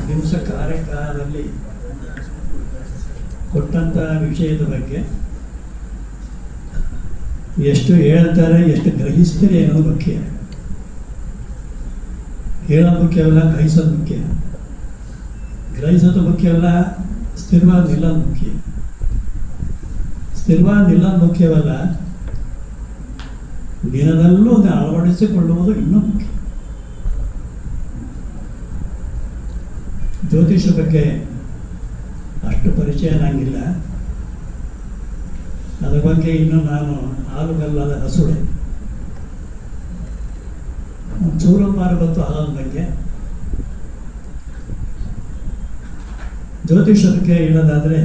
ದಿವಸ ಕಾರ್ಯಕ್ರಮದಲ್ಲಿ ಕೊಟ್ಟಂಥ ವಿಷಯದ ಬಗ್ಗೆ ಎಷ್ಟು ಹೇಳ್ತಾರೆ, ಎಷ್ಟು ಗ್ರಹಿಸ್ತಾರೆ ಅನ್ನೋದು ಮುಖ್ಯ. ಹೇಳೋದು ಮುಖ್ಯವಲ್ಲ, ಗ್ರಹಿಸೋದು ಮುಖ್ಯ. ಗ್ರಹಿಸೋದು ಮುಖ್ಯವಲ್ಲ, ಸ್ಥಿರವಾಗಿ ನಿಲ್ಲೋದು ಮುಖ್ಯ. ಸ್ಥಿರವಾಗಿ ನಿಲ್ಲೋದು ಮುಖ್ಯವಲ್ಲ, ದಿನದಲ್ಲೂ ಅದು ಅಳವಡಿಸಿಕೊಳ್ಳುವುದು ಇನ್ನೂ ಮುಖ್ಯ. ಜ್ಯೋತಿಷ ಬಗ್ಗೆ ಅಷ್ಟು ಪರಿಚಯ ನನಗಿಲ್ಲ. ಅದರ ಬಗ್ಗೆ ಇನ್ನೂ ನಾನು ಹಾಲುಗಲ್ಲದ ಹಸುಳೆ. ಚೂರು ಮಾರು ಗೊತ್ತು ಹಾಲದ ಬಗ್ಗೆ. ಜ್ಯೋತಿಷ ಬಗ್ಗೆ ಹೇಳೋದಾದರೆ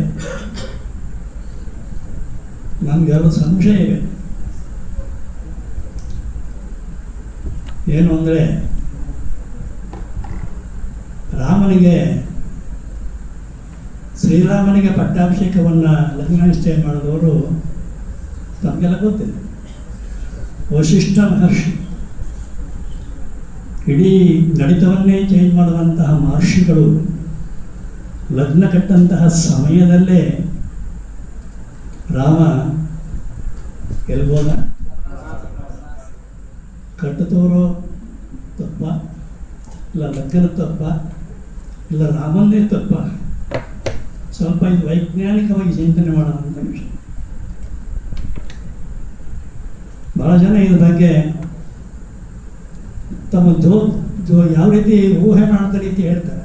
ನಮಗೆಲ್ಲ ಸಂಶಯ ಇವೆ. ಏನು ಅಂದರೆ, ಶ್ರೀರಾಮನಿಗೆ ಪಟ್ಟಾಭಿಷೇಕವನ್ನು ಲಗ್ನಾನಿಶ್ಚಯ ಮಾಡಿದವರು ತಮಗೆಲ್ಲ ಗೊತ್ತಿದೆ. ವಶಿಷ್ಠ ಮಹರ್ಷಿ ಇಡೀ ಗಣಿತವನ್ನೇ ಚೇಂಜ್ ಮಾಡುವಂತಹ ಮಹರ್ಷಿಗಳು ಲಗ್ನ ಕಟ್ಟಂತಹ ಸಮಯದಲ್ಲೇ ರಾಮ ಗೆಲ್ಬೋದ? ಕಟ್ಟುತ್ತವರು ತಪ್ಪ, ಇಲ್ಲ ಲಗ್ನ ತಪ್ಪ, ಇಲ್ಲ ರಾಮನ್ನೇ ತಪ್ಪ? ಸ್ವಲ್ಪ ಇದು ವೈಜ್ಞಾನಿಕವಾಗಿ ಚಿಂತನೆ ಮಾಡುವಂಥ ವಿಷಯ. ಬಹಳ ಜನ ಇದ್ರ ಬಗ್ಗೆ ತಮ್ಮ ಯಾವ ರೀತಿ ಊಹೆ ಮಾಡಿದ ರೀತಿ ಹೇಳ್ತಾರೆ.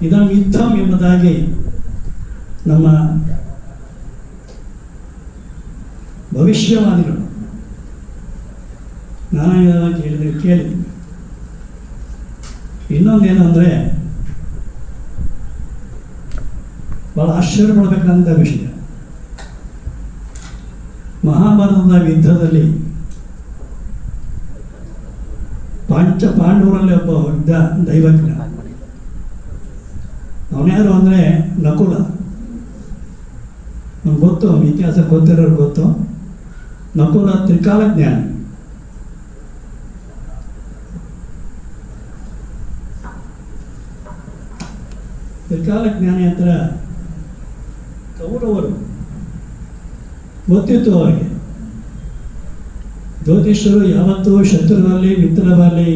ಇದನ್ನು ಯುದ್ಧಂ ಎಂಬುದಾಗಿ ನಮ್ಮ ಭವಿಷ್ಯವಾದಿಗಳು ನಾನು ಕೇಳಿದ್ದೀನಿ. ಇನ್ನೊಂದೇನು ಅಂದರೆ, ಭಾಳ ಆಶ್ಚರ್ಯ ಪಡಬೇಕಂತ ವಿಷಯ. ಮಹಾಭಾರತದ ಯುದ್ಧದಲ್ಲಿ ಪಾಂಡವರಲ್ಲಿ ಒಬ್ಬ ಯುದ್ಧ ದೈವಜ್ಞ. ಅವನ್ಯಾರು ಅಂದರೆ ನಕುಲ. ನಮ್ಗೆ ಗೊತ್ತು, ಇತಿಹಾಸ ಗೊತ್ತಿರೋರು ಗೊತ್ತು. ನಕುಲ ತ್ರಿಕಾಲಜ್ಞಾನಿ. ತ್ರಿಕಾಲಜ್ಞಾನಿ ಹತ್ರ ಕೌರವರು ಗೊತ್ತಿತ್ತು ಅವರಿಗೆ. ಜ್ಯೋತಿಷ್ಯರು ಯಾವತ್ತೂ ಶತ್ರುಗಳಲ್ಲಿ ಮಿತ್ರರಲ್ಲಿ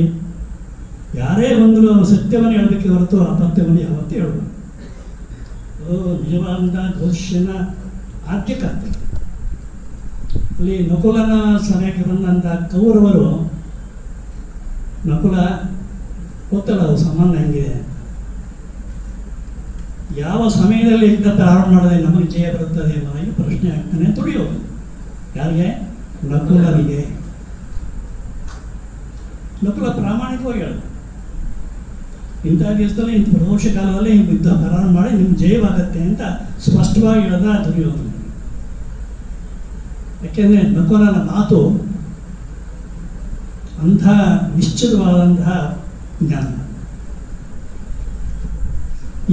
ಯಾರೇ ಬಂದರೂ ಸತ್ಯವನ್ನು ಹೇಳಬೇಕೆ ಹೊರತು ಅಪತ್ಯವನ್ನು ಯಾವತ್ತೂ ಹೇಳಬಾರ್ದು. ನಿಜವಾದ ಜ್ಯೋತಿಷ್ಯನ ಆದ್ಯಕರ್ತ. ಅಲ್ಲಿ ನಕುಲನ ಸಭೆಗೆ ಬಂದಂಥ ಕೌರವರು, ನಕುಲ ಗೊತ್ತಲ್ಲ ಅದು ಸಂಬಂಧ ಹೆಂಗಿದೆ, ಯಾವ ಸಮಯದಲ್ಲಿ ಯುದ್ಧ ಪ್ರಾರಂಭ ಮಾಡಿದ್ರೆ ನಮಗೆ ಜಯ ಬರುತ್ತದೆ ಎಂಬುದಾಗಿ ಪ್ರಶ್ನೆ ಆಗ್ತಾನೆ. ತುಳಿಯೋದು ಯಾರಿಗೆ? ನಕುಲನಿಗೆ. ನಕುಲ ಪ್ರಾಮಾಣಿಕವಾಗಿ ಹೇಳೋದು, ಇಂಥ ದಿವಸದಲ್ಲಿ ಇಂಥ ಪ್ರದೋಷ ಕಾಲದಲ್ಲಿ ಯುದ್ಧ ಪ್ರಾರಂಭ ಮಾಡಿ ನಿಮ್ಗೆ ಜಯವಾಗತ್ತೆ ಅಂತ ಸ್ಪಷ್ಟವಾಗಿ ಹೇಳೋದ ತುಳಿಯೋದು. ಯಾಕೆಂದರೆ ನಕುಲನ ಮಾತು ಅಂಥ ನಿಶ್ಚಿತವಾದಂತಹ ಜ್ಞಾನ.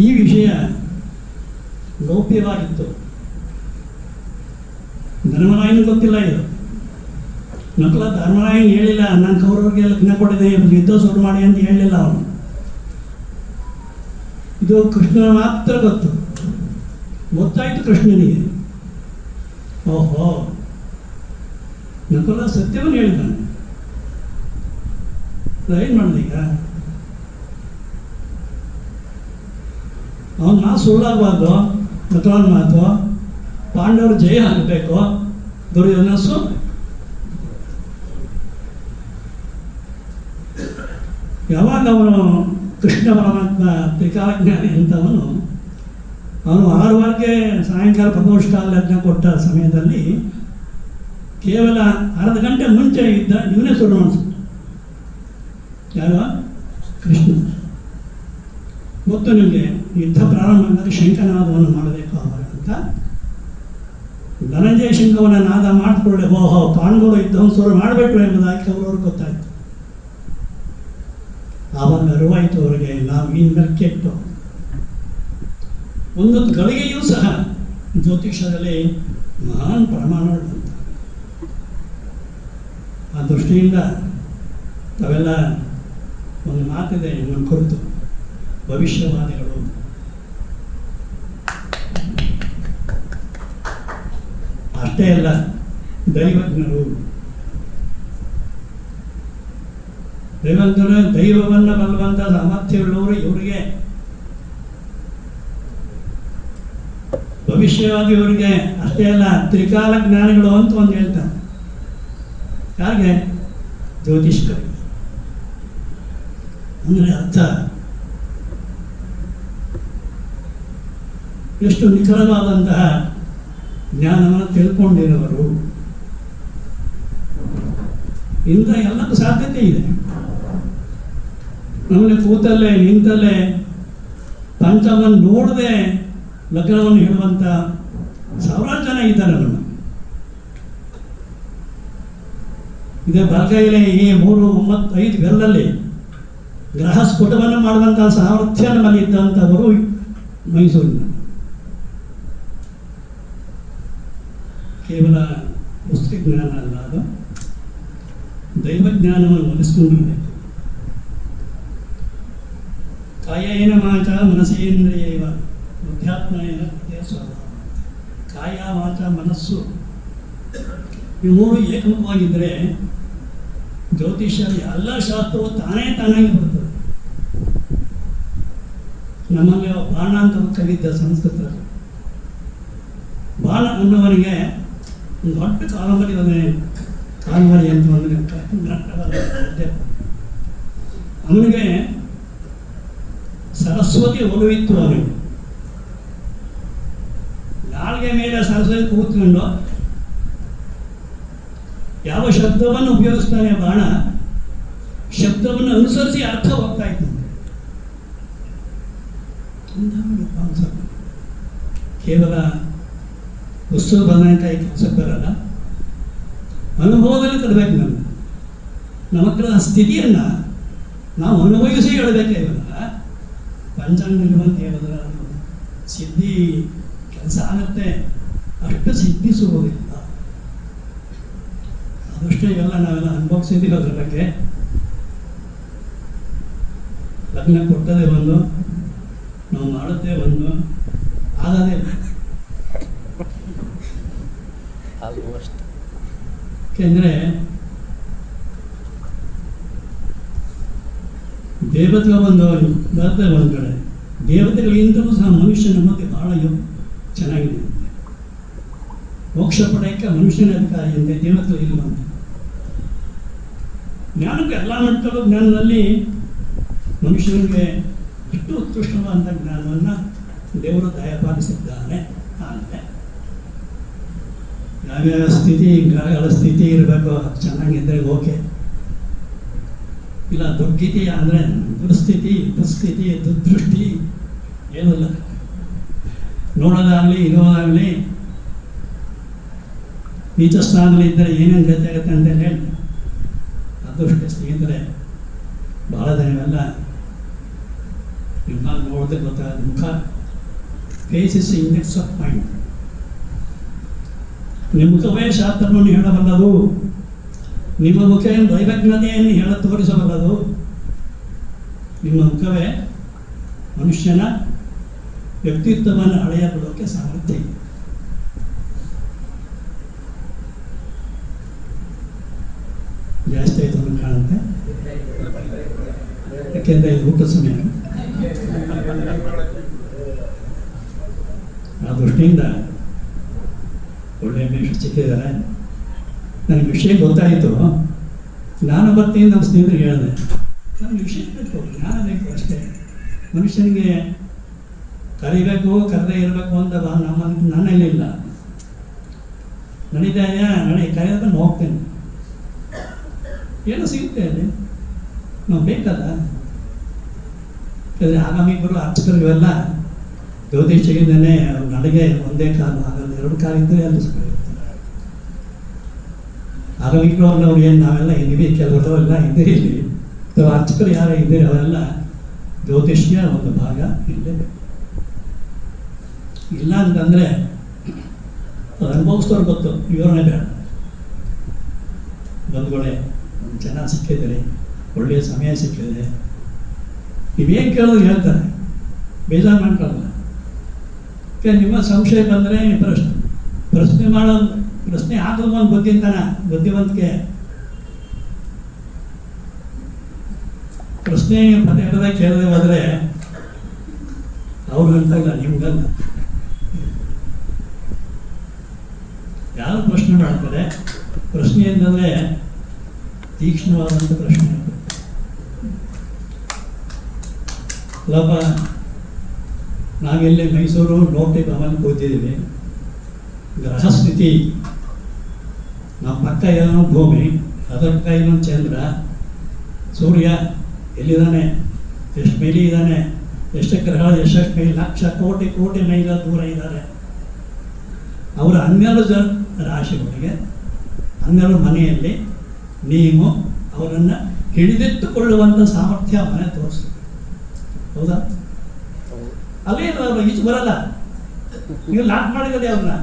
ಈ ವಿಷಯ ಗೌಪ್ಯವಾಗಿತ್ತು. ಧರ್ಮರಾಯನಿಗೆ ಗೊತ್ತಿಲ್ಲ ಇದು. ನಕುಲ ಧರ್ಮರಾಯನ್ ಹೇಳಿಲ್ಲ, ನಾನು ಕೌರವರಿಗೆ ಲಗ್ನ ಕೊಟ್ಟಿದ್ದೆ, ಯುದ್ಧ ಶುರು ಮಾಡಿ ಅಂತ ಹೇಳಲಿಲ್ಲ ಅವನು. ಇದು ಕೃಷ್ಣನ ಮಾತ್ರ ಗೊತ್ತಾಯಿತು ಕೃಷ್ಣನಿಗೆ. ಓಹೋ, ನಕುಲ ಸತ್ಯವನ್ನು ಹೇಳಿದ್ದಾನೆ. ಏನು ಮಾಡಿದೆ ಈಗ? ಅವನ ಮಾತು ಸುಳ್ಳಾಗಬಾರ್ದು, ನಕುಲನ ಮಾತು. ಪಾಂಡವರು ಜಯ ಆಗಬೇಕು, ದುರ್ಯೋಧನ ಸೋಲು. ಯಾವಾಗ ಅವನು ಕೃಷ್ಣ ಪರಮಾತ್ಮ ತ್ರಿಕಾಲಜ್ಞಾನಿ ಅಂತವನು, ಅವನು 6 ವಾರಕ್ಕೆ ಸಾಯಂಕಾಲ ಪ್ರದೋಷ ಕಾಲ ಲಗ್ನ ಕೊಟ್ಟ ಸಮಯದಲ್ಲಿ ಕೇವಲ ಅರ್ಧ ಗಂಟೆ ಮುಂಚೆ ಇದ್ದ ಇವನೇ ಸುಳ್ಳು ಮಾಡಿಸ್ತು. ಯಾರು? ಕೃಷ್ಣ. ಗೊತ್ತು ನಿಮಗೆ, ಯುದ್ಧ ಪ್ರಾರಂಭ ಅಂದರೆ ಶಂಖನಾದವನ್ನು ಮಾಡಬೇಕು ಅವಾಗ ಅಂತ. ಧನಂಜಯ ಶಂಖವನ್ನು ನಾದ ಮಾಡಿಕೊಳ್ಳೆ, ಓಹೋ ಪಾಂಡವರು ಯುದ್ಧವನ್ನು ಶುರು ಮಾಡಬೇಕು ಎಂಬುದಾಗಿ ಕೌರವರು ಗೊತ್ತಾಯಿತು. ಆವಾಗ ಅರಿವಾಯಿತು ಅವರಿಗೆ, ನಾವು ಇನ್ಮೇಲೆ ಕೆಟ್ಟು. ಒಂದೊಂದು ಗಳಿಗೆಯೂ ಸಹ ಜ್ಯೋತಿಷದಲ್ಲಿ ಮಹಾನ್ ಪ್ರಮಾಣಗಳು. ಆ ದೃಷ್ಟಿಯಿಂದ ತಾವೆಲ್ಲ ಒಂದು ಮಾತಿದೆ ನಿಮ್ಮನ್ನು ಕುರಿತು. ಭವಿಷ್ಯವಾದಿಗಳು, ಅಷ್ಟೇ ಅಲ್ಲ ದೈವಜ್ಞರು. ದೈವವನ್ನು ಬಲ್ಲುವಂಥ ಸಾಮರ್ಥ್ಯವುಳ್ಳವರು ಇವರಿಗೆ, ಭವಿಷ್ಯವಾದಿಯವರಿಗೆ. ಅಷ್ಟೇ ಅಲ್ಲ ತ್ರಿಕಾಲ ಜ್ಞಾನಿಗಳು ಅಂತ ಒಂದು ಹೇಳ್ತಾರೆ. ಯಾರಿಗೆ? ಜ್ಯೋತಿಷ್ಕರಿಗೆ. ಅಂದರೆ ಅರ್ಥ ಎಷ್ಟು ನಿಖರವಾದಂತಹ ಜ್ಞಾನವನ್ನು ತಿಳ್ಕೊಂಡಿರುವರು. ಇಂಥ ಎಲ್ಲಕ್ಕೂ ಸಾಧ್ಯತೆ ಇದೆ. ನಮ್ಮಲ್ಲಿ ಕೂತಲ್ಲೇ ನಿಂತಲ್ಲೇ ಪಂಚವನ್ನು ನೋಡದೆ ಲಗ್ನವನ್ನು ಹೇಳುವಂಥ ಸಾವಿರಾರು ಜನ ಇದ್ದಾರೆ. ನಮ್ಮ ಇದೇ ಬಲಗೈಲೆ ಈ 3, 9, 5 ಬೆರಳಲ್ಲಿ ಗ್ರಹ ಸ್ಫುಟವನ್ನು ಮಾಡುವಂಥ ಸಾಮರ್ಥ್ಯ ನಮ್ಮಲ್ಲಿ ಇದ್ದಂಥವರು ಮೈಸೂರಿನ. ಕೇವಲ ಪುಸ್ತಕ ಜ್ಞಾನ ಅಲ್ಲ, ಅದು ದೈವಜ್ಞಾನವನ್ನು ಒಲಿಸಿಕೊಂಡಿರಬೇಕು. ಕಾಯೇನ ವಾಚ ಮನಸೇಂದ್ರಿಯೈವ ಅಧ್ಯಾತ್ಮೇನ ಸ್ವಭಾವ. ಕಾಯ ವಾಚ ಮನಸ್ಸು ಈ 3 ಏಕಮುಖವಾಗಿದ್ದರೆ ಜ್ಯೋತಿಷ್ಯ ಎಲ್ಲ ಶಾಸ್ತ್ರವು ತಾನಾಗಿ ಬರ್ತದೆ. ನಮ್ಮಲ್ಲಿ ಬಾಣ ಅಂತ ಕಲಿದ್ದ ಸಂಸ್ಕೃತದಲ್ಲಿ, ಬಾಣ ಅನ್ನುವನಿಗೆ ಒಂದು ದೊಡ್ಡ ಕಾಲಂಬರಿ ಕಾಲಂಬರಿ ಅಂತ ಅವನಿಗೆ ಸರಸ್ವತಿ ಒಲವಿತ್ತು. ಅವನಿಗೆ ನಾಲ್ಗೆ ಮೇಲೆ ಸರಸ್ವತಿ ಕೂತ್ಕೊಂಡು ಯಾವ ಶಬ್ದವನ್ನು ಉಪಯೋಗಿಸ್ತಾನೆ ಬಾಣ, ಶಬ್ದವನ್ನು ಅನುಸರಿಸಿ ಅರ್ಥ ಹೋಗ್ತಾ ಇತ್ತು. ಕೇವಲ ಪುಸ್ತಕ ಬದನೆಕಾಯಿ ಕೆಲಸಕ್ಕೆ ಬರಲ್ಲ, ಅನುಭವದಲ್ಲಿ ತರಬೇಕು. ನಮ್ಮ ಹತ್ರ ಸ್ಥಿತಿಯನ್ನು ನಾವು ಅನುಭವಿಸಿ ಹೇಳಬೇಕೇ ಇವಲ್ಲ. ಪಂಚಾಂಗವಂತ ಹೇಳಿದ್ರೆ ಅದು ಸಿದ್ಧಿ ಕೆಲಸ ಆಗುತ್ತೆ, ಅಷ್ಟು ಸಿದ್ಧಿಸುವುದಿಲ್ಲ. ಅದಷ್ಟೇ ಇವೆಲ್ಲ ನಾವೆಲ್ಲ ಅನುಭವಿಸಿದ್ದೀವಿ. ಅದ್ರ ಬಗ್ಗೆ ಲಗ್ನ ಕೊಟ್ಟದೇ ಒಂದು, ನಾವು ಮಾಡುತ್ತೆ ಒಂದು, ಆಗದೇ ಯಾಕೆಂದರೆ ದೇವತೆಗಳ ಬರುತ್ತೆ ಒಂದು ಕಡೆ. ದೇವತೆಗಳಿಂದಲೂ ಸಹ ಮನುಷ್ಯನ ಮಧ್ಯೆ ಬಹಳ ಚೆನ್ನಾಗಿದೆ. ಮೋಕ್ಷ ಪಡೆಯಕ್ಕೆ ಮನುಷ್ಯನ ಅಧಿಕಾರಿ ಅಂತೆ, ದೇವತೆಗಳು ಇಲ್ಲವಂತೆ. ಜ್ಞಾನಕ್ಕೆ ಎಲ್ಲ ಮಟ್ಟದ ಜ್ಞಾನದಲ್ಲಿ ಮನುಷ್ಯನಿಗೆ ಇಷ್ಟು ಉತ್ಕೃಷ್ಟವಾದಂಥ ಜ್ಞಾನವನ್ನು ದೇವರು ದಯಪಾಲಿಸಿದ್ದಾನೆ. ಅಂದರೆ ಯಾವ್ಯಾವ ಸ್ಥಿತಿ, ಗ್ರಹಗಳ ಸ್ಥಿತಿ ಇರಬೇಕು, ಚೆನ್ನಾಗಿದ್ದರೆ ಓಕೆ. ಇಲ್ಲ ದುರ್ಗತಿ ಅಂದರೆ ದುರ್ಸ್ಥಿತಿ, ದುಸ್ಥಿತಿ, ದುರ್ದೃಷ್ಟಿ ಏನಿಲ್ಲ. ನೋಡೋದಾಗಲಿ ಇರೋದಾಗಲಿ ನೀಚ ಸ್ಥಾನದಲ್ಲಿ ಇದ್ದರೆ ಏನೇನು ಗತಿ ಆಗುತ್ತೆ ಅಂತ ಹೇಳಿ ಅದೃಷ್ಟ ಸ್ನೇಹಿತರೆ ಭಾಳ ದಿನವೆಲ್ಲ ನಿಮ್ಮ ನೋಡಿದ್ರೆ ಗೊತ್ತಾಗ ಮುಖ. Face is index of mind. ನಿಮ್ಮ ಮುಖವೇ ಶಾಸ್ತ್ರವನ್ನು ಹೇಳಬಲ್ಲದು. ನಿಮ್ಮ ಮುಖ ದೈವಜ್ಞತೆಯನ್ನು ಹೇಳ ತೋರಿಸಬಲ್ಲದು. ನಿಮ್ಮ ಮುಖವೇ ಮನುಷ್ಯನ ವ್ಯಕ್ತಿತ್ವವನ್ನು ಅಳೆಯಬಲ್ಲೋಕ್ಕೆ ಸಾಮರ್ಥ್ಯ ಇದೆ. ಜಾಸ್ತಿ ಆಯಿತು ಅಂತ ಕಾಣುತ್ತೆ, ಯಾಕೆಂದರೆ ಇದು ಊಟ ಸಮಯ. ಆ ದೃಷ್ಟಿಯಿಂದ ಒಳ್ಳೆಯ ಮೇಷ ಸಿಕ್ಕಿದ್ದಾರೆ. ನನಗೆ ವಿಷಯ ಗೊತ್ತಾಯಿತು. ನಾನು ಬರ್ತೀನಿ ನಮ್ಮ ಸ್ನೇಹಿತರಿಗೆ ಹೇಳಿದೆ, ನನಗೆ ವಿಷಯ ಬೇಕು, ಜ್ಞಾನ ಬೇಕು ಅಷ್ಟೇ. ಮನುಷ್ಯನಿಗೆ ಕರಿಬೇಕು, ಕರೆದೇ ಇರಬೇಕು ಅಂತ ನನ್ನಲ್ಲಿಲ್ಲ. ನಡೀತಾಯ ನಡಿ ಕರೆಯೋದನ್ನು ಹೋಗ್ತೇನೆ, ಏನೋ ಸಿಗುತ್ತೆ ಅಲ್ಲಿ, ನಾವು ಬೇಕಲ್ಲ. ಯಾಕಂದರೆ ಆಗಾಮಿಗಳು ಅರ್ಚಕರು ಇವೆಲ್ಲ ಜ್ಯೋತಿಷಿಯಿಂದನೇ ನನಗೆ ಒಂದೇ ಕಾಲು ಆಗಲ್ಲ, 2 ಕಾಲು ಇದ್ದರೆ ಅಲ್ಲಿ ಸಿಗುತ್ತೆ. ಆಗಾಮಿಗಳು ಅವ್ರು ಏನು ನಾವೆಲ್ಲ ಇದ್ದೀವಿ, ಕೆಲವರು ಎಲ್ಲ ಇದ್ದೀರಿ ಇಲ್ಲಿ. ಅಥವಾ ಅರ್ಚಕರು ಯಾರು ಇದ್ದೀರಿ ಅವರೆಲ್ಲ ಜ್ಯೋತಿಷ್ಯ ಒಂದು ಭಾಗ ಇರಲೇಬೇಕು. ಇಲ್ಲ ಅಂತಂದರೆ ಅದು ಅನುಭವಿಸ್ತವ್ರು ಗೊತ್ತು, ವಿವರಣೆ ಬೇಡ. ಬಂಧುಗಳೇ, ಒಂದು ಚೆನ್ನಾಗಿ ಸಿಕ್ಕಿದ್ದೀರಿ, ಒಳ್ಳೆಯ ಸಮಯ ಸಿಕ್ಕಿದೆ, ನೀವೇನು ಕೇಳೋದು ಹೇಳ್ತಾರೆ. ಬೇಜಾರು ಮಾಡ್ಕೊಳ್ಳಲ್ಲ. ನಿಮ್ಮ ಸಂಶಯ ಬಂದರೆ ಪ್ರಶ್ನೆ ಮಾಡೋದು, ಪ್ರಶ್ನೆ ಹಾಕೋದು ಒಂದು ಬುದ್ಧಿವಂತಿಕೆ. ಪ್ರಶ್ನೆ ಪದೇ ಪದೇ ಕೇಳದೆ ಹೋದರೆ ಅವ್ರಿಗಂತಲ್ಲ, ನಿಮ್ಗಲ್ಲ. ಯಾರು ಪ್ರಶ್ನೆ ಮಾಡ್ತಾರೆ, ಪ್ರಶ್ನೆ ಅಂತಂದರೆ ತೀಕ್ಷ್ಣವಾದಂಥ ಪ್ರಶ್ನೆ. ಅಲ್ಲಪ್ಪ, ನಾವೆಲ್ಲಿ ಮೈಸೂರು ನೋಟಿ ಭವನ ಕೂತಿದ್ದೀವಿ, ಗ್ರಹಸ್ಥಿತಿ, ನಮ್ಮ ಪಕ್ಕ ಏನೋ ಭೂಮಿ, ಅದರ ಪಕ್ಕ ಇನ್ನೊಂದು ಚಂದ್ರ, ಸೂರ್ಯ ಎಲ್ಲಿದ್ದಾನೆ, ಎಷ್ಟು ಮೈಲಿ ಇದ್ದಾನೆ, ಎಷ್ಟು ಗ್ರಹಗಳು ಎಷ್ಟೆಷ್ಟು ಮೈಲಿ, ಲಕ್ಷ ಕೋಟಿ ಕೋಟಿ ಮೈಲ ದೂರ ಇದ್ದಾರೆ. ಅವರ 12 ರಾಶಿಗಳಿಗೆ 12 ಮನೆಯಲ್ಲಿ ನೀವು ಅವರನ್ನು ಹಿಡಿದಿಟ್ಟುಕೊಳ್ಳುವಂಥ ಸಾಮರ್ಥ್ಯ ಮನೆ ತೋರಿಸ್ತದೆ. ಹೌದಾ? ಅಲ್ಲೇ ಅವರು ಈಚೆ ಬರಲ್ಲ, ನೀವು ಲಾಕ್ ಮಾಡಿದರೆ ಅವ್ರನ್ನ.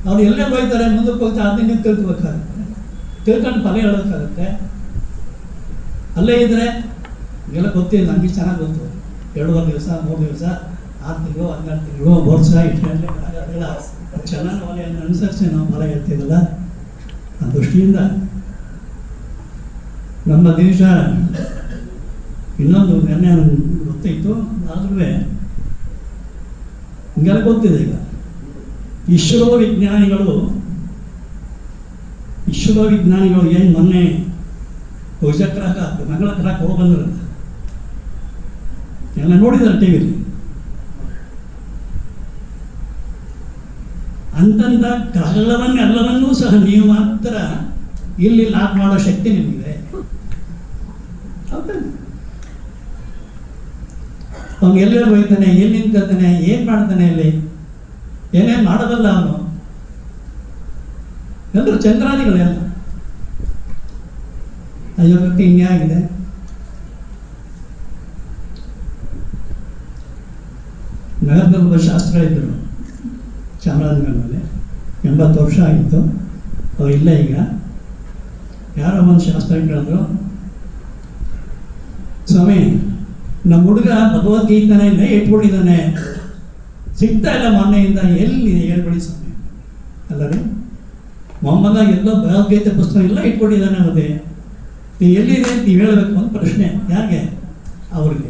ಅವ್ರು ಎಲ್ಲೇ ಹೋಗ್ತಾರೆ, ಮುಂದಕ್ಕೆ ಹೋಗ್ತಾರೆ, ಅದನ್ನ ನೀವು ತಿಳ್ಕೊಬೇಕಾಗುತ್ತೆ, ತಿಳ್ಕೊಂಡು ಫಲ ಹೇಳೋಕ್ಕಾಗುತ್ತೆ. ಅಲ್ಲೇ ಇದ್ದರೆ ಎಲ್ಲ ಗೊತ್ತಿಲ್ಲ, ನನಗೆ ಚೆನ್ನಾಗಿ ಗೊತ್ತು. 2 ದಿವಸ 3 ದಿವಸ 6 ತಿಂಗಳು 12 ತಿಂಗಳು ವರ್ಷ ಇಷ್ಟೆಲ್ಲ ಚೆನ್ನಾಗಿ ಅನುಸರಿಸಿ ನಾವು ಫಲ ಹೇಳ್ತೀವಲ್ಲ. ಆ ದೃಷ್ಟಿಯಿಂದ ನಮ್ಮ ದೇಶ ಇನ್ನೊಂದು ನೆನ್ನೆ ಗೊತ್ತಿತ್ತು, ಆದ್ರೂ ಹಿಂಗೆಲ್ಲ ಗೊತ್ತಿದೆ. ಈಗ ಇಸ್ರೋ ವಿಜ್ಞಾನಿಗಳು ಏನು ಮೊನ್ನೆ ಕುಜಗ್ರಹ ಮಂಗಳ ಗ್ರಹಕ್ಕೆ ಹೋಗಿ ಬಂದ್ರಲ್ಲ, ಎಲ್ಲ ನೋಡಿದ್ದಾರೆ ಟಿವಿಲಿ. ಅಂತಂದ ಗ್ರಹಗಳನ್ನೆಲ್ಲವನ್ನೂ ಸಹ ನೀವು ಮಾತ್ರ ಇಲ್ಲಿ ಲಾಕ್ ಮಾಡೋ ಶಕ್ತಿ ನಿಮಗಿದೆ. ಅವನು ಎಲ್ಲೆಲ್ಲಿ ಹೋಗ್ತಾನೆ, ಎಲ್ಲಿ ನಿಂತ್ಕೊಳ್ತಾನೆ, ಏನು ಮಾಡ್ತಾನೆ, ಅಲ್ಲಿ ಏನೇನು ಮಾಡೋದಲ್ಲ ಅವನು. ಎಲ್ಲರೂ ಚಂದ್ರಾದಿಗಳೆಲ್ಲ. ಅಯ್ಯೋ ವ್ಯಕ್ತಿ ಹಿಂಗೆ ಆಗಿದೆ. ನಗರದಲ್ಲಿ ಒಬ್ಬ ಶಾಸ್ತ್ರ ಇದ್ದರು, ಚಾಮರಾಜನಗರದಲ್ಲಿ. 80 ವರ್ಷ ಆಗಿತ್ತು, ಅವ್ರು ಇಲ್ಲ. ಈಗ ಯಾರೋ ಒಂದು ಶಾಸ್ತ್ರ ಕೇಳಿದ್ರು, ಸ್ವಾಮಿ ನಮ್ಮ ಹುಡುಗ ಭಗವದ್ಗೀತಾನೆ ಇಲ್ಲ ಇಟ್ಕೊಂಡಿದ್ದಾನೆ, ಸಿಗ್ತಾ ಇಲ್ಲ ಮೊನ್ನೆಯಿಂದ, ಎಲ್ಲಿ ಹೇಳ್ಬೇಡಿ ಸ್ವಾಮಿ. ಅಲ್ಲ ರೀ, ಮೊಹಮ್ಮದ ಎಲ್ಲೋ ಭಗವದ್ಗೀತೆ ಪುಸ್ತಕ ಎಲ್ಲ ಇಟ್ಕೊಂಡಿದ್ದಾನೆ, ಮತ್ತೆ ನೀವು ಎಲ್ಲಿದೆ ಅಂತ ನೀವು ಹೇಳಬೇಕು ಅಂತ ಪ್ರಶ್ನೆ. ಯಾರಿಗೆ? ಅವ್ರಿಗೆ.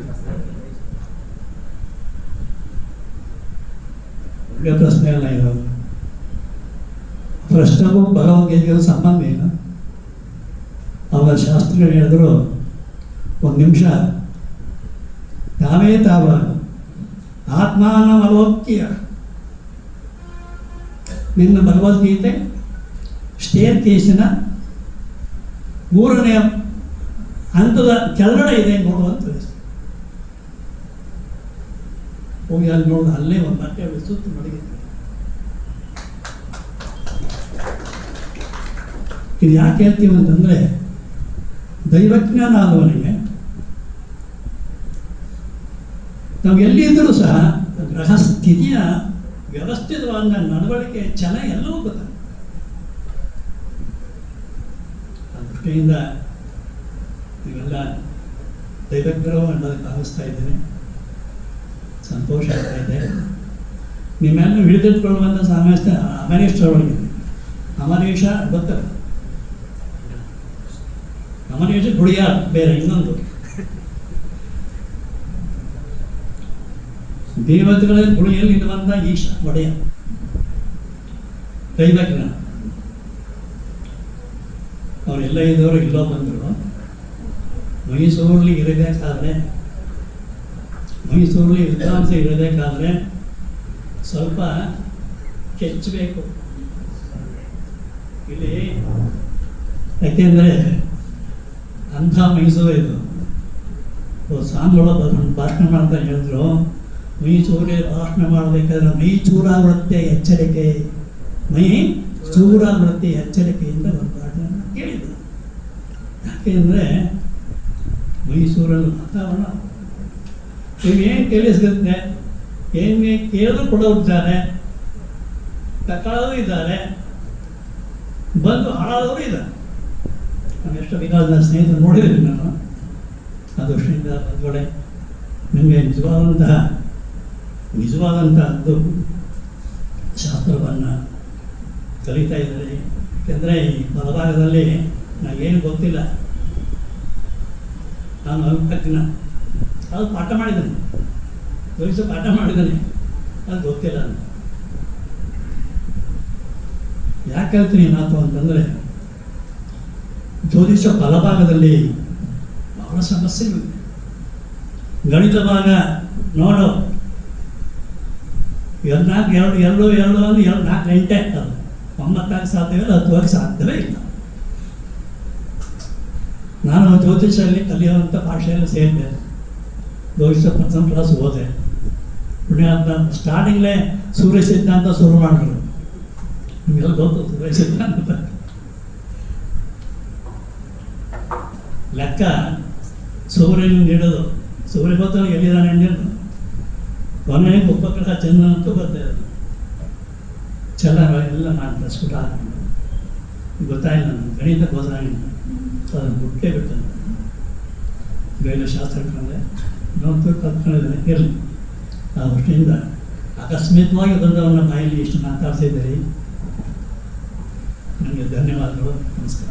ಪ್ರಶ್ನೆ ಅಲ್ಲ ಇದು. ಪ್ರಶ್ನೆಗೂ ಭಗವದ್ಗೀತೆಗೂ ಸಂಬಂಧ ಏನು? ಅವರ ಶಾಸ್ತ್ರಗಳು ಹೇಳಿದ್ರು, 1 ನಿಮಿಷ ತಾವೇ ಆತ್ಮಾನವಲೋಕ್ಯ ನಿನ್ನ ಭಗವದ್ಗೀತೆ ಸ್ಟೇರ್ ಕೇಸಿನ 3ನೇ ಹಂತದ ಕೆಳಗಡೆ ಇದೆ ನೋಡುವಂತ ಹೋಗಿ ಅಲ್ಲಿ ನೋಡು. ಅಲ್ಲೇ ಒಂದು ಬಟ್ಟೆ ಸುತ್ತು ಮಡಗಿದೆ. ಇದು ಯಾಕೆ ಹೇಳ್ತೀವಿ ಅಂತಂದರೆ, ದೈವಜ್ಞಾನ ಆದವನಿಗೆ ನಾವು ಎಲ್ಲಿದ್ದರೂ ಸಹ ಗ್ರಹ ಸ್ಥಿತಿಯ ವ್ಯವಸ್ಥಿತವಾದ ನಡವಳಿಕೆ, ಛಲ ಎಲ್ಲವೂ ಗೊತ್ತಾಗುತ್ತೆ. ಆ ದೃಷ್ಟಿಯಿಂದ ನೀವೆಲ್ಲ ದೈವಜ್ಞರು ಅನ್ನೋದಕ್ಕೆ ಭಾವಿಸ್ತಾ ಇದ್ದೇನೆ. ಸಂತೋಷ ಆಗ್ತಾ ಇದೆ. ನಿಮ್ಮೆಲ್ಲ ಹಿಡಿದಿಟ್ಕೊಳ್ಳುವಂಥ ಸಾಮರ್ಥ್ಯ ಅಮರೇಶ್ವರೊಳಗಿದೆ. ಅಮರೇಶ ಗೊತ್ತಲ್ಲ, ಅಮರೇಶ ಗುಡಿಯ ಬೇರೆ ಇನ್ನೊಂದು ದೇವತೆಗಳ ಗುಡಿಯಲ್ಲಿ ಇರುವಂಥ ಈಶ ಒಡೆಯ ದೈವಜ್ಞ. ಅವರೆಲ್ಲ ಇದ್ದವರು ಇಲ್ಲೋ ಬಂದರು. ಮೈಸೂರಲ್ಲಿ ಇರಬೇಕಾದ್ರೆ, ಮೈಸೂರಲ್ಲಿ ವಿದ್ವಾಂಸ ಇರಬೇಕಾದ್ರೆ ಸ್ವಲ್ಪ ಕೆಚ್ಚಬೇಕು ಇಲ್ಲಿ. ಯಾಕೆಂದರೆ ಅಂಥ ಮೈಸೂರು ಇದು. ಸ್ವಾಮಿಗಳು ಭಾಷಣ ಮಾಡ್ತಾ ಹೇಳಿದ್ರು, ಮೈಸೂರೇ ಭಾಷಣ ಮಾಡಬೇಕಾದ್ರೆ ಮೈ ಚೂರಾವೃತ್ತೆ ಎಚ್ಚರಿಕೆ, ಮೈ ಚೂರಾವೃತ್ತೆ ಎಚ್ಚರಿಕೆಯಿಂದ ಒಂದು ಭಾಷಣ ಕೇಳಿದ್ರು. ಯಾಕೆಂದರೆ ಮೈಸೂರಲ್ಲಿ ವಾತಾವರಣ ನೀವೇನು ಕೇಳಿಸ್ಗುತ್ತೆ, ಏನು ಕೇಳಿದ್ರು ಕೊಡೋರಿದ್ದಾರೆ, ತಕೊಳ್ಳೋರು ಇದ್ದಾರೆ, ಬಂದು ಹಾಳಾದವರು ಇದ್ದಾರೆ. ನಾನು ಎಷ್ಟು ಬೇಕಾದ ನನ್ನ ಸ್ನೇಹಿತರು ನೋಡಿದ್ದೀನಿ ನಾನು. ಆ ದೃಷ್ಟಿಯಿಂದ ಒಳಗಡೆ ನಿಮಗೆ ನಿಜವಾದಂಥದ್ದು ಶಾಸ್ತ್ರವನ್ನು ಕಲಿತಾ ಇದ್ದಾರೆ. ಯಾಕೆಂದರೆ ಈ ಬಲಭಾಗದಲ್ಲಿ ನನಗೇನು ಗೊತ್ತಿಲ್ಲ, ನಾನು ಅಲ್ಪಜ್ಞ. ಅದು ಪಾಠ ಮಾಡಿದ್ದಾನೆ, ವಯಸ್ಸು ಪಾಠ ಮಾಡಿದ್ದಾನೆ, ಅದು ಗೊತ್ತಿಲ್ಲ ಅಂತ. ಯಾಕೆ ಹೇಳ್ತೀನಿ ಏನಾಯ್ತು ಅಂತಂದರೆ, ಜ್ಯೋತಿಷ ಬಲಭಾಗದಲ್ಲಿ ಬಹಳ ಸಮಸ್ಯೆಗಳಿವೆ. ಗಣಿತ ಭಾಗ ನೋಡು, 2 4 ಗಂಟೆ ಅದು 9 ಸಾಧ್ಯವಿಲ್ಲ, 10 ಸಾಧ್ಯವೇ ಇಲ್ಲ. ನಾನು ಜ್ಯೋತಿಷಲ್ಲಿ ಕಲಿಯುವಂಥ ಭಾಷೆಯಲ್ಲಿ ಸೇರಿದೆ, ಜ್ಯೋತಿಷ ಪ್ರಥಮ ಕ್ಲಾಸ್ ಹೋದೆ. ಪುಣ್ಯಾತ್ಮ ಸ್ಟಾರ್ಟಿಂಗ್ಲೇ ಸೂರ್ಯ ಸಿದ್ಧಾಂತ ಶುರು ಮಾಡಿದ್ರು. ನಿಮಗೆಲ್ಲ ಗೊತ್ತು ಸೂರ್ಯ ಸಿದ್ಧಾಂತ ಲೆಕ್ಕ. ಸೂರ್ಯನಿಂದ ಹಿಡಿದು ಸೂರ್ಯ ಗೊತ್ತಲ್ಲ ಎಲ್ಲಿದ್ದಾನೆ ಅಂದಿದ್ದು, ಕೊನೆಗೆ ಉಪಗ್ರಹ ಚಂದ್ರ ಅಂತೂ ಬರ್ತದೆ. ಚಲ ಎಲ್ಲ ನಾನು ಕಳಿಸ್ಬಿಟ್ಟು ಹಾಕೊಂಡು ಗೊತ್ತಾಯಿಲ್ಲ, ನನಗೆ ಗಣಿತ ಗೊತ್ತಾಗಿಲ್ಲ, ಅದನ್ನು ಬಿಟ್ಟೇ ಬಿಟ್ಟಂತೆ. ಬೇರೆ ಶಾಸ್ತ್ರಗಳಂದರೆ ನೋಡ್ತು ಕಲ್ತ್ಕೊಂಡಿದ್ದಾನೆ, ಇರಲಿ. ಆ ದೃಷ್ಟಿಯಿಂದ ಅಕಸ್ಮಿತವಾಗಿ ಬಂದವನ್ನ ಬಾಯಲ್ಲಿ ಇಷ್ಟು ಮಾತಾಡ್ತಿದ್ದೀರಿ. ನನಗೆ ಧನ್ಯವಾದಗಳು, ನಮಸ್ಕಾರ.